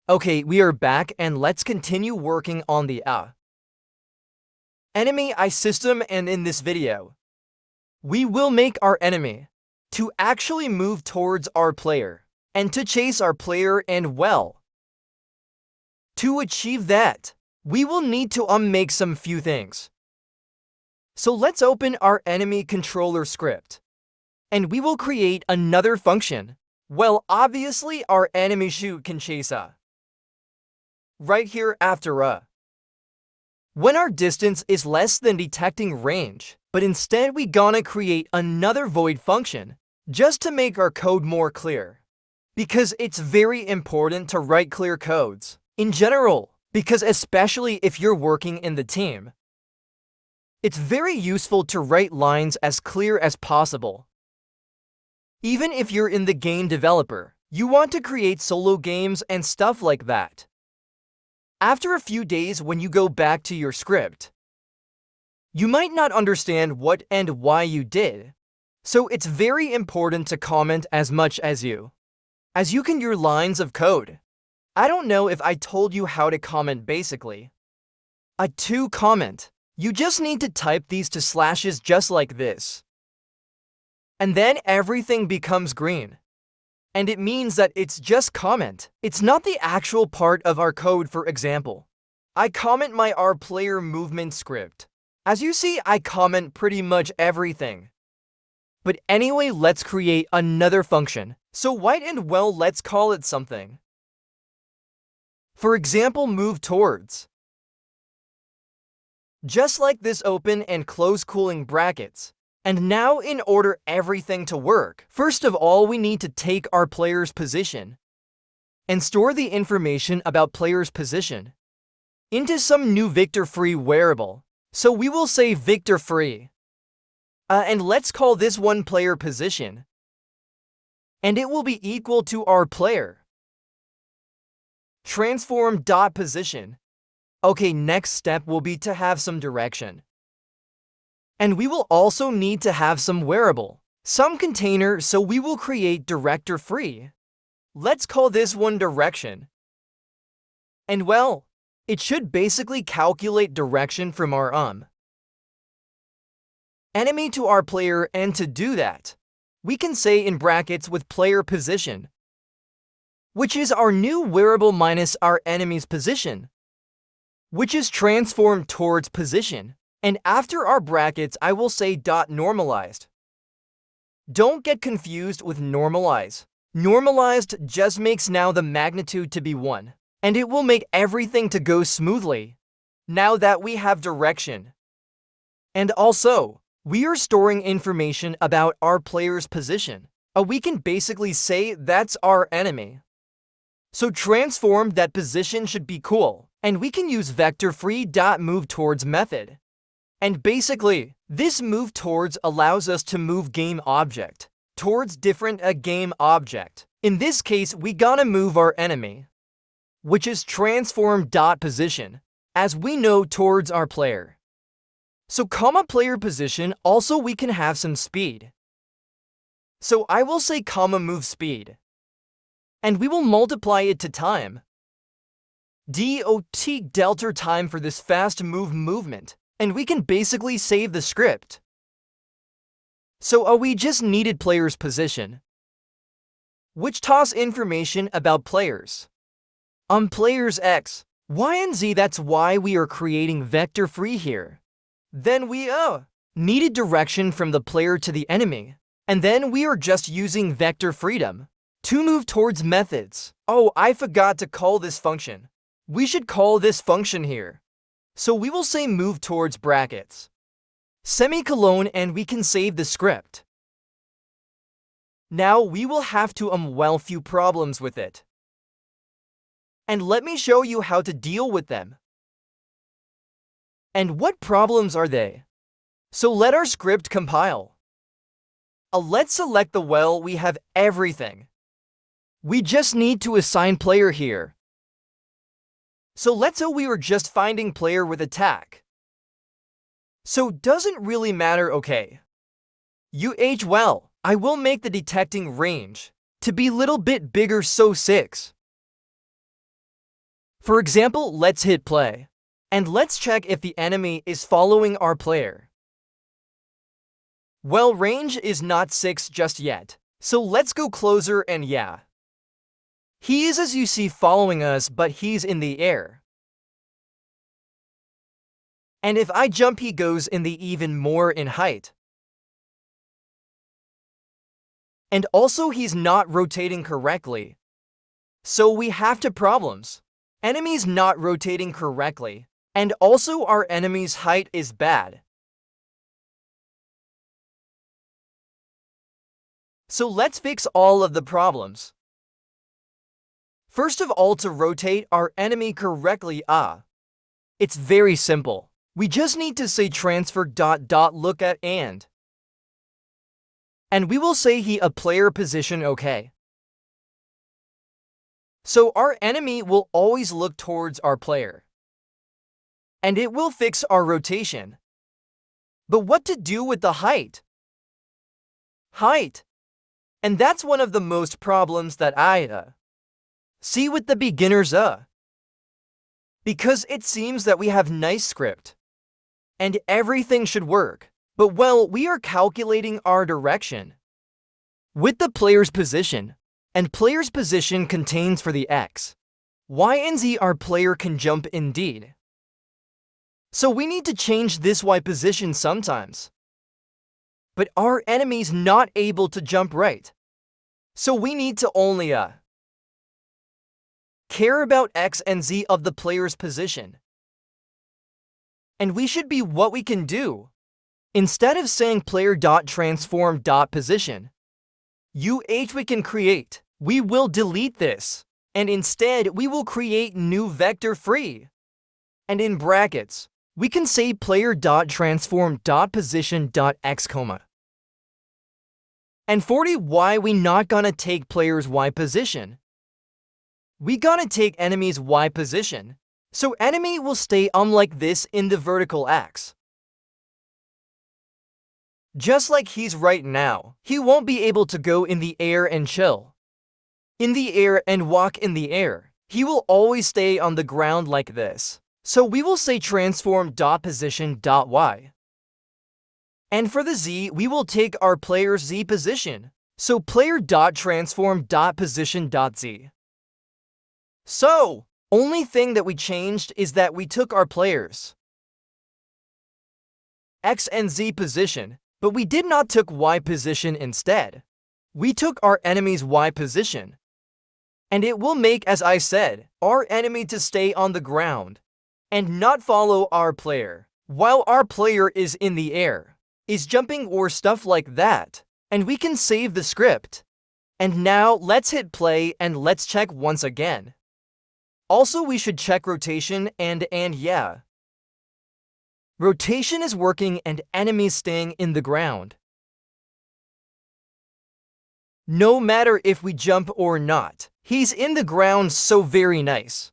Okay, we are back and let's continue working on the enemy system, and in this video, we will make our enemy to actually move towards our player and to chase our player, and well, to achieve that, we will need to make some few things. So let's open our enemy controller script and we will create another function. Well, obviously our enemy shoot can chase right here after when our distance is less than detecting range, but instead we gonna create another void function just to make our code more clear. Because it's very important to write clear codes in general, because especially if you're working in the team, it's very useful to write lines as clear as possible. Even if you're in the game developer, you want to create solo games and stuff like that. After a few days, when you go back to your script, you might not understand what and why you did. So it's very important to comment as much as you can your lines of code. I don't know if I told you how to comment basically. To comment, you just need to type these two slashes just like this. And then everything becomes green. And it means that it's just comment. It's not the actual part of our code. For example, I comment my our player movement script. As you see, I comment pretty much everything. But anyway, let's create another function. So white and well, let's call it something. For example, move towards. Just like this, open and close cooling brackets. And now, in order everything to work, first of all, we need to take our player's position and store the information about player's position into some new vector-free variable. So we will say vector-free. And let's call this one player position. And it will be equal to our player transform.position. Okay, next step will be to have some direction. And we will also need to have some variable, some container, so we will create director free. Let's call this one direction. And well, it should basically calculate direction from our enemy to our player, and to do that, we can say in brackets with player position, which is our new variable minus our enemy's position, which is transformed towards position. And after our brackets, I will say dot normalized. Don't get confused with normalize. Normalized just makes now the magnitude to be 1, and it will make everything to go smoothly now that we have direction. And also, we are storing information about our player's position. We can basically say that's our enemy. So transform that position should be cool, and we can use vector-free.moveTowards method. And basically, this move towards allows us to move game object towards different game object. In this case, we gonna move our enemy, which is transform.position, as we know, towards our player. So comma player position, also we can have some speed. So I will say comma move speed. And we will multiply it to time. dot delta time for this fast movement. And we can basically save the script. So we just needed player's position, which toss information about players. Players X, Y, and Z, that's why we are creating vector free here. Then we needed direction from the player to the enemy. And then we are just using vector freedom to move towards methods. Oh, I forgot to call this function. We should call this function here. So we will say move towards brackets, semicolon, and we can save the script. Now we will have to few problems with it. And let me show you how to deal with them. And what problems are they? So let our script compile. Let's select the we have everything. We just need to assign player here. So let's say we were just finding player with attack. So doesn't really matter, okay. Well, I will make the detecting range to be little bit bigger, so 6. For example, let's hit play. And let's check if the enemy is following our player. Well, range is not 6 just yet, so let's go closer and yeah. He is, as you see, following us, but he's in the air. And if I jump, he goes in the even more in height. And also he's not rotating correctly. So we have two problems. Enemies not rotating correctly, and also our enemy's height is bad. So let's fix all of the problems. First of all, to rotate our enemy correctly, it's very simple. We just need to say transfer ... look at and we will say he a player position, okay? So our enemy will always look towards our player. And it will fix our rotation. But what to do with the height? And that's one of the most problems that I see with the beginners, because it seems that we have nice script and everything should work, but well, we are calculating our direction with the player's position, and player's position contains for the X, Y, and Z our player can jump indeed. So we need to change this Y position sometimes. But our enemy's not able to jump right. So we need to only care about X and Z of the player's position. And we should be what we can do. Instead of saying player.transform.position, we can create. We will delete this. And instead, we will create new vector free. And in brackets, we can say player.transform.position.x, and 40, why we not gonna take player's Y position? We gonna take enemy's Y position. So enemy will stay like this in the vertical X. Just like he's right now, he won't be able to go in the air and chill in the air and walk in the air. He will always stay on the ground like this. So we will say transform.position.y. And for the Z, we will take our player's Z position. So player.transform.position.z. So, only thing that we changed is that we took our player's X and Z position, but we did not took Y position instead. We took our enemy's Y position. And it will make, as I said, our enemy to stay on the ground and not follow our player, while our player is in the air, is jumping or stuff like that. And we can save the script. And now let's hit play and let's check once again. Also, we should check rotation and yeah. Rotation is working and enemies staying in the ground. No matter if we jump or not, he's in the ground, so very nice.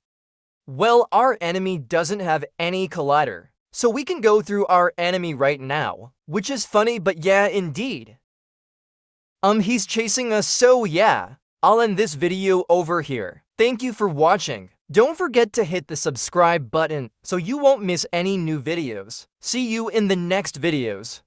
Well, our enemy doesn't have any collider, so we can go through our enemy right now, which is funny, but yeah, indeed. He's chasing us, so yeah. I'll end this video over here. Thank you for watching. Don't forget to hit the subscribe button so you won't miss any new videos. See you in the next videos.